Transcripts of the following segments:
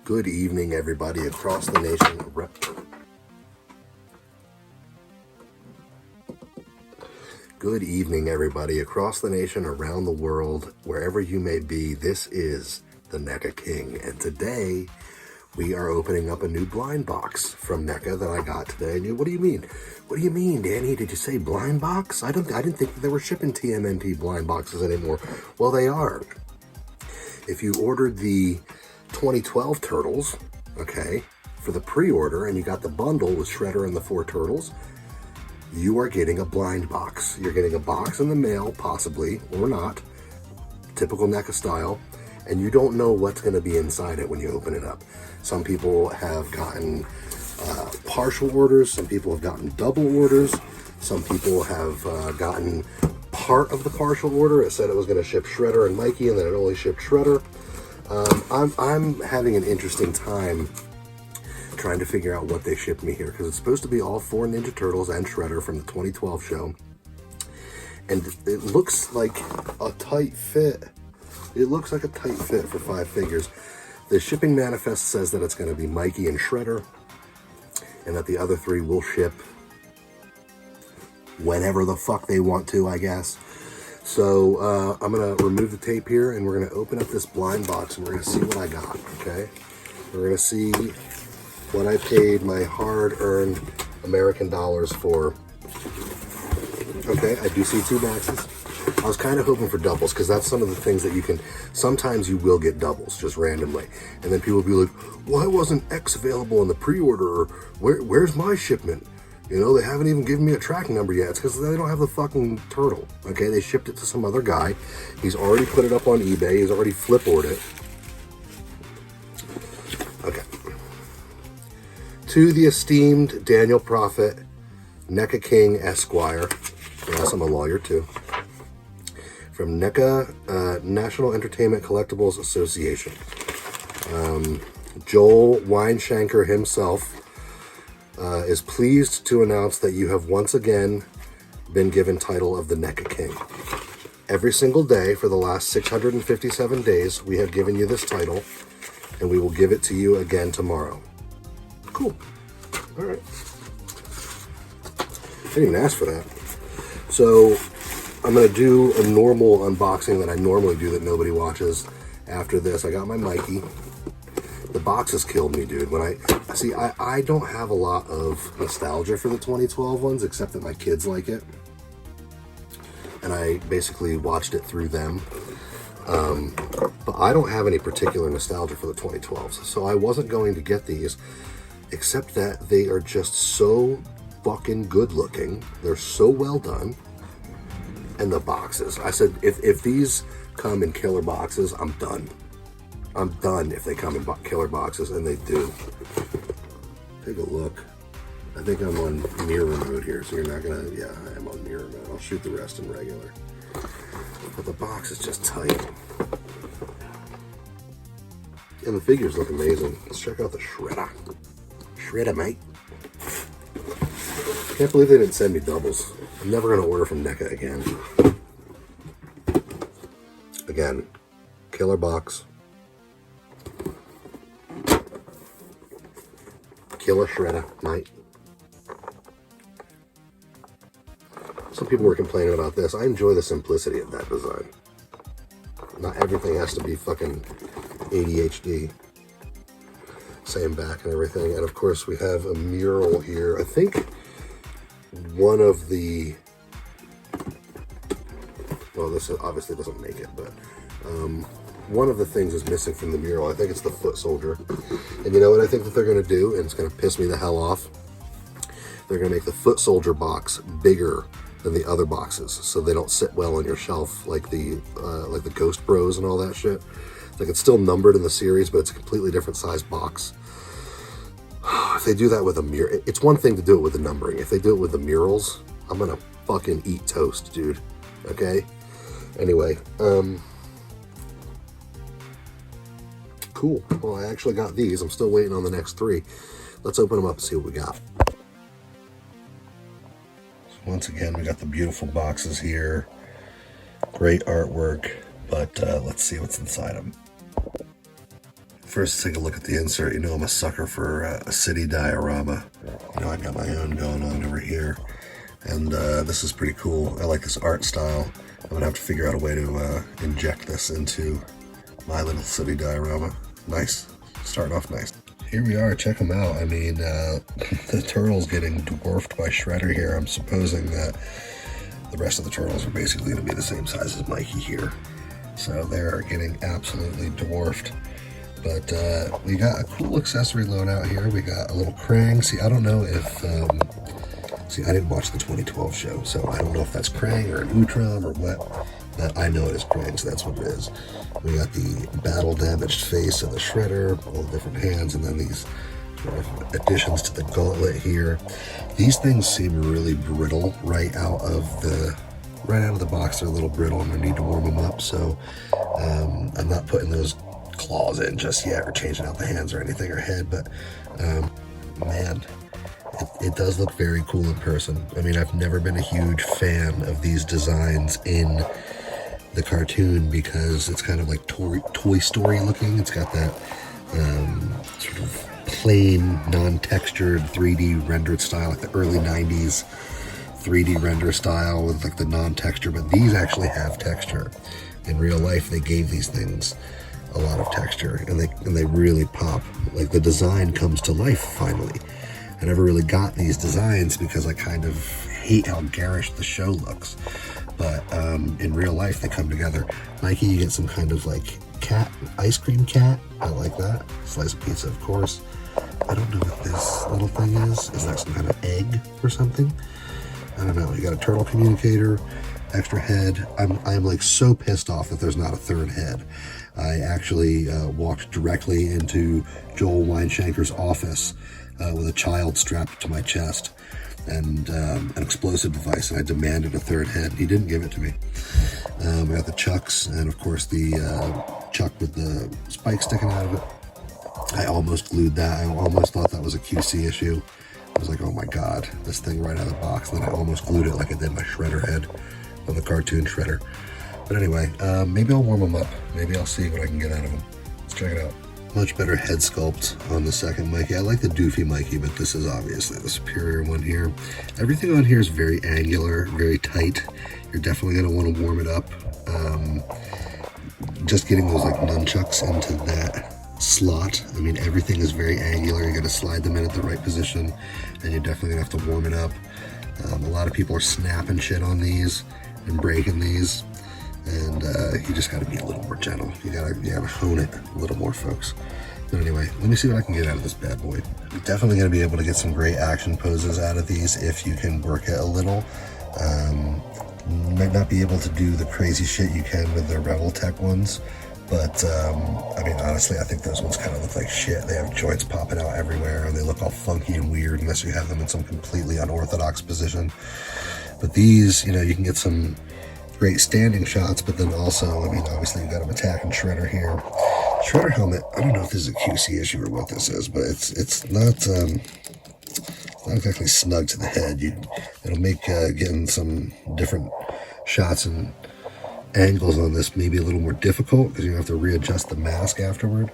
Good evening, everybody across the nation. Good evening, everybody across the nation, around the world, wherever you may be. This is the NECA King, and today we are opening up a new blind box from NECA that I got today. What do you mean? What do you mean, Danny? Did you say blind box? I didn't think that they were shipping TMNT blind boxes anymore. Well, they are. If you ordered the 2012 Turtles, okay, for the pre-order, and you got the bundle with Shredder and the 4 Turtles, you are getting a blind box. You're getting a box in the mail, possibly, or not, typical NECA style, and you don't know what's going to be inside it when you open it up. Some people have gotten partial orders, some people have gotten double orders, some people have gotten part of the partial order. It said it was going to ship Shredder and Mikey, and then it only shipped Shredder. I'm having an interesting time trying to figure out what they shipped me here, because it's supposed to be all 4 Ninja Turtles and Shredder from the 2012 show, and it looks like a tight fit. It looks like a tight fit for 5 figures. The shipping manifest says that it's going to be Mikey and Shredder, and that the other 3 will ship whenever the fuck they want to, I guess. So I'm going to remove the tape here, and we're going to open up this blind box, and we're going to see what I got, okay? We're going to see what I paid my hard-earned American dollars for. Okay, I do see 2 boxes. I was kind of hoping for doubles, because that's some of the things that you can, sometimes you will get doubles, just randomly. And then people will be like, why wasn't X available in the pre-order? Or where's my shipment? You know, they haven't even given me a tracking number yet. It's because they don't have the fucking turtle, okay? They shipped it to some other guy. He's already put it up on eBay. He's already flip-ordered it. Okay. To the esteemed Daniel Prophet, NECA King Esquire, yes, I'm a lawyer too, from NECA, National Entertainment Collectibles Association. Joel Weinshanker himself is pleased to announce that you have once again been given title of the NECA King. Every single day for the last 657 days, we have given you this title, and we will give it to you again tomorrow. Cool. All right. I didn't even ask for that. So I'm going to do a normal unboxing that I normally do that nobody watches after this. I got my Mikey. The boxes killed me, dude. When I don't have a lot of nostalgia for the 2012 ones, except that my kids like it. And I basically watched it through them. But I don't have any particular nostalgia for the 2012s. So I wasn't going to get these, except that they are just so fucking good looking. They're so well done. And the boxes. I said, if these come in killer boxes, I'm done. I'm done if they come in killer boxes, and they do. Take a look. I think I'm on mirror mode here, so you're not gonna, yeah, I am on mirror mode. I'll shoot the rest in regular. But the box is just tight. And the figures look amazing. Let's check out the Shredder. Shredder, mate. Can't believe they didn't send me doubles. I'm never gonna order from NECA again. Again, killer box. Killer Shredder, mate. Some people were complaining about this. I enjoy the simplicity of that design. Not everything has to be fucking ADHD. Same back and everything. And of course we have a mural here. I think one of the, well, this obviously doesn't make it, but one of the things is missing from the mural. I think it's the foot soldier. And you know what I think that they're going to do, and it's going to piss me the hell off? They're going to make the foot soldier box bigger than the other boxes, so they don't sit well on your shelf like the Ghost Bros and all that shit. Like, it's still numbered in the series, but it's a completely different size box. If they do that with a mural, it's one thing to do it with the numbering. If they do it with the murals, I'm going to fucking eat toast, dude. Okay? Anyway, cool. Well, I actually got these. I'm still waiting on the next 3. Let's open them up and see what we got. So once again, we got the beautiful boxes here. Great artwork, but let's see what's inside them. First, take a look at the insert. You know I'm a sucker for a city diorama. You know, I got my own going on over here. And this is pretty cool. I like this art style. I'm gonna have to figure out a way to inject this into my little city diorama. Nice. Starting off nice. Here we are, check them out. I mean, the turtle's getting dwarfed by Shredder here. I'm supposing that the rest of the turtles are basically gonna be the same size as Mikey here. So they're getting absolutely dwarfed. But we got a cool accessory loadout here. We got a little Krang. See, I don't know if, see, I didn't watch the 2012 show, so I don't know if that's Krang or an Utrom or what, but I know it is Krang, so that's what it is. We got the battle damaged face of the Shredder, all the different hands, and then these sort of additions to the gauntlet here. These things seem really brittle right out of the box. They're a little brittle and I need to warm them up, so I'm not putting those claws in just yet or changing out the hands or anything or head, but man, it does look very cool in person. I mean, I've never been a huge fan of these designs in the cartoon because it's kind of like Toy Story looking. It's got that sort of plain, non-textured 3D rendered style, like the early 90s 3D render style with like the non-texture, but these actually have texture. In real life, they gave these things a lot of texture, and they really pop. Like the design comes to life finally. I never really got these designs because I kind of hate how garish the show looks. But in real life, they come together. Mikey, you get some kind of like cat, ice cream cat. I like that. Slice of pizza, of course. I don't know what this little thing is. Is that some kind of egg or something? I don't know. You got a turtle communicator, extra head. I'm like so pissed off that there's not a third head. I actually walked directly into Joel Weinshanker's office with a child strapped to my chest and an explosive device, and I demanded a third head. He didn't give it to me. We got the chucks, and of course the chuck with the spike sticking out of it. I almost glued that. I almost thought that was a QC issue. I was like, oh my god, this thing right out of the box. And then I almost glued it like I did my Shredder head of the cartoon Shredder. But anyway, maybe I'll warm them up. Maybe I'll see what I can get out of them. Let's check it out. Much better head sculpt on the second Mikey. I like the doofy Mikey, but this is obviously the superior one here. Everything on here is very angular, very tight. You're definitely going to want to warm it up. Just getting those like nunchucks into that slot. I mean, everything is very angular. You got to slide them in at the right position, and you're definitely going to have to warm it up. A lot of people are snapping shit on these and breaking these. And you just got to be a little more gentle. You gotta hone it a little more, folks. But anyway, let me see what I can get out of this bad boy. You're definitely going to be able to get some great action poses out of these if you can work it a little. Might not be able to do the crazy shit you can with the Rebel Tech ones, but I mean, honestly, I think those ones kind of look like shit. They have joints popping out everywhere, and they look all funky and weird unless you have them in some completely unorthodox position. But these, you know, you can get some great standing shots, but then also, I mean, obviously you got him attacking Shredder here. Shredder helmet, I don't know if this is a QC issue or what this is, but it's not exactly snug to the head. It'll make getting some different shots and angles on this maybe a little more difficult because you have to readjust the mask afterward.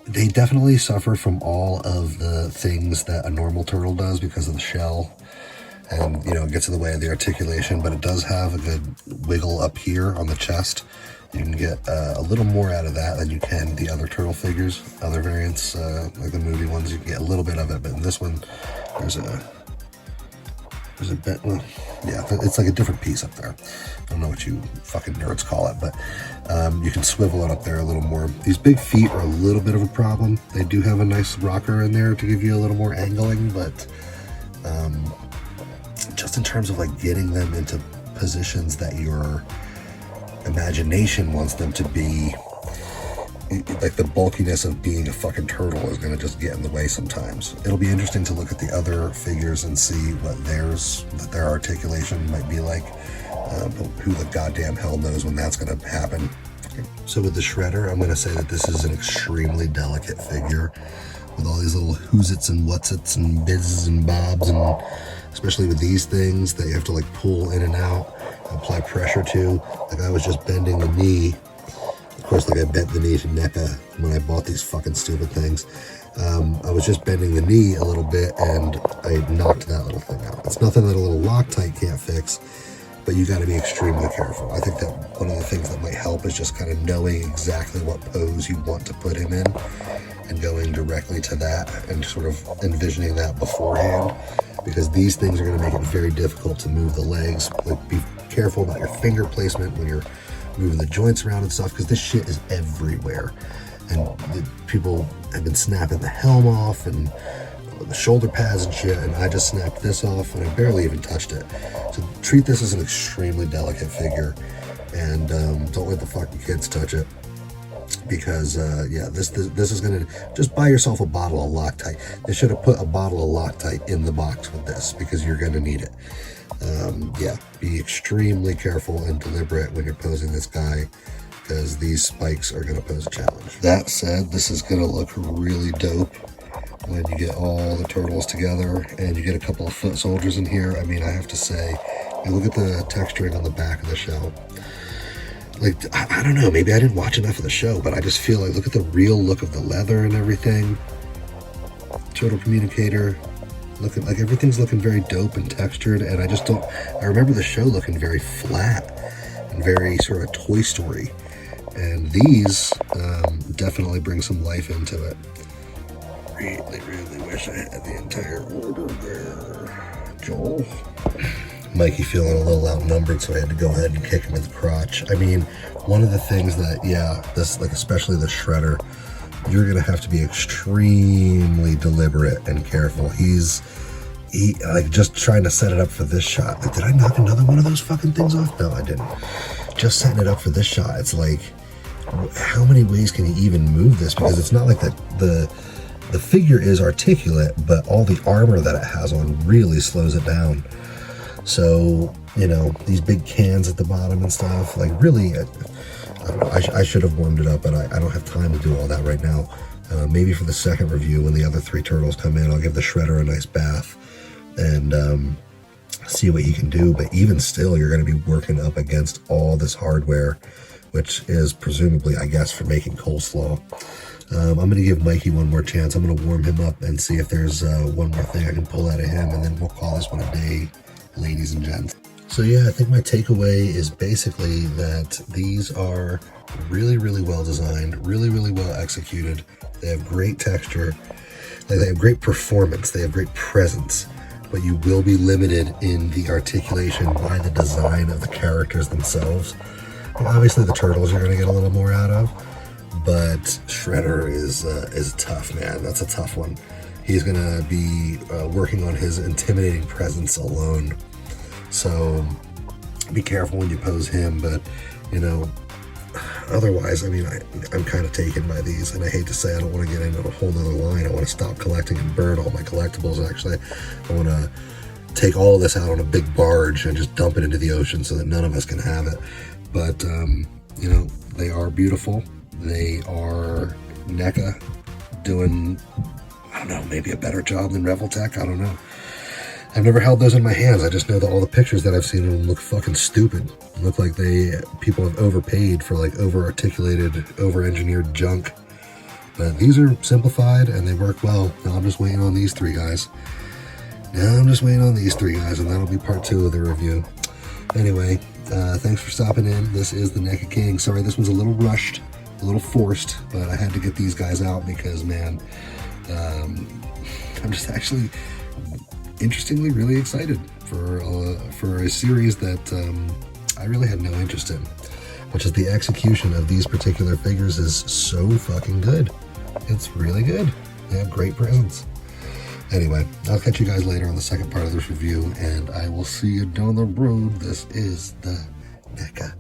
They definitely suffer from all of the things that a normal turtle does because of the shell. And, you know, it gets in the way of the articulation, but it does have a good wiggle up here on the chest. You can get a little more out of that than you can the other turtle figures. Other variants, like the movie ones, you can get a little bit of it, but in this one, there's a bit, well, yeah, it's like a different piece up there. I don't know what you fucking nerds call it, but you can swivel it up there a little more. These big feet are a little bit of a problem. They do have a nice rocker in there to give you a little more angling, but just in terms of like getting them into positions that your imagination wants them to be, like the bulkiness of being a fucking turtle is going to just get in the way sometimes. It'll be interesting to look at the other figures and see what their articulation might be like, but who the goddamn hell knows when that's going to happen. So with the Shredder, I'm going to say that this is an extremely delicate figure with all these little who's-its and what's-its and biz's and bobs, and especially with these things that you have to like pull in and out, apply pressure to. Like I was just bending the knee course, like I bent the knee to NECA when I bought these fucking stupid things. I was just bending the knee a little bit and I knocked that little thing out. It's nothing that a little Loctite can't fix, but you got to be extremely careful. I think that one of the things that might help is just kind of knowing exactly what pose you want to put him in and going directly to that and sort of envisioning that beforehand, because these things are going to make it very difficult to move the legs. Like, be careful about your finger placement when you're moving the joints around and stuff, because this shit is everywhere. And people have been snapping the helm off and the shoulder pads and shit, and I just snapped this off and I barely even touched it. So treat this as an extremely delicate figure, and don't let the fucking kids touch it, because yeah, this is gonna, just buy yourself a bottle of Loctite. They should have put a bottle of Loctite in the box with this, because you're gonna need it. Yeah, be extremely careful and deliberate when you're posing this guy, because these spikes are gonna pose a challenge. That said, this is gonna look really dope when you get all the turtles together and you get a couple of foot soldiers in here. I mean, I have to say, you look at the texturing on the back of the shell. Like, I don't know, maybe I didn't watch enough of the show, but I just feel like, look at the real look of the leather and everything. Turtle communicator, looking like everything's looking very dope and textured, and I remember the show looking very flat and very sort of Toy Story. And these definitely bring some life into it. Really wish I had the entire order there. Joel. Mikey feeling a little outnumbered, so I had to go ahead and kick him in the crotch. I mean, one of the things that, yeah, this, like, especially the shredder, you're gonna have to be extremely deliberate and careful. He like, just trying to set it up for this shot. Like, did I knock another one of those fucking things off? No, I didn't. Just setting it up for this shot. It's like, how many ways can you even move this? Because it's not like the figure is articulate, but all the armor that it has on really slows it down. So, you know, these big cans at the bottom and stuff, like, really, I don't know, I should have warmed it up, but I don't have time to do all that right now. Maybe for the second review, when the other three turtles come in, I'll give the shredder a nice bath and see what he can do. But even still, you're going to be working up against all this hardware, which is presumably, I guess, for making coleslaw. I'm going to give Mikey one more chance. I'm going to warm him up and see if there's one more thing I can pull out of him, and then we'll call this one a day, ladies and gents. So yeah, I think my takeaway is basically that these are really, really well designed, really, really well executed. They have great texture, like, they have great performance, they have great presence, but you will be limited in the articulation by the design of the characters themselves. And obviously the turtles you're going to get a little more out of, but Shredder is tough, man. That's a tough one. He's going to be working on his intimidating presence alone. So be careful when you pose him, but, you know, otherwise, I mean, I'm kind of taken by these, and I hate to say I don't want to get into a whole nother line. I want to stop collecting and burn all my collectibles. Actually, I want to take all of this out on a big barge and just dump it into the ocean so that none of us can have it. But, you know, they are beautiful. They are NECA doing, I don't know, maybe a better job than Revoltech. I don't know. I've never held those in my hands. I just know that all the pictures that I've seen of them look fucking stupid. Look like people have overpaid for, like, over-articulated, over-engineered junk. But these are simplified and they work well. Now I'm just waiting on these three guys. And that'll be part 2 of the review. Anyway, thanks for stopping in. This is the NECA King. Sorry, this one's a little rushed, a little forced, but I had to get these guys out because, man, I'm just actually interestingly really excited for a series that I really had no interest in, which is the execution of these particular figures is so fucking good. It's really good. They have great presence. Anyway, I'll catch you guys later on the second part of this review, and I will see you down the road. This is the NECA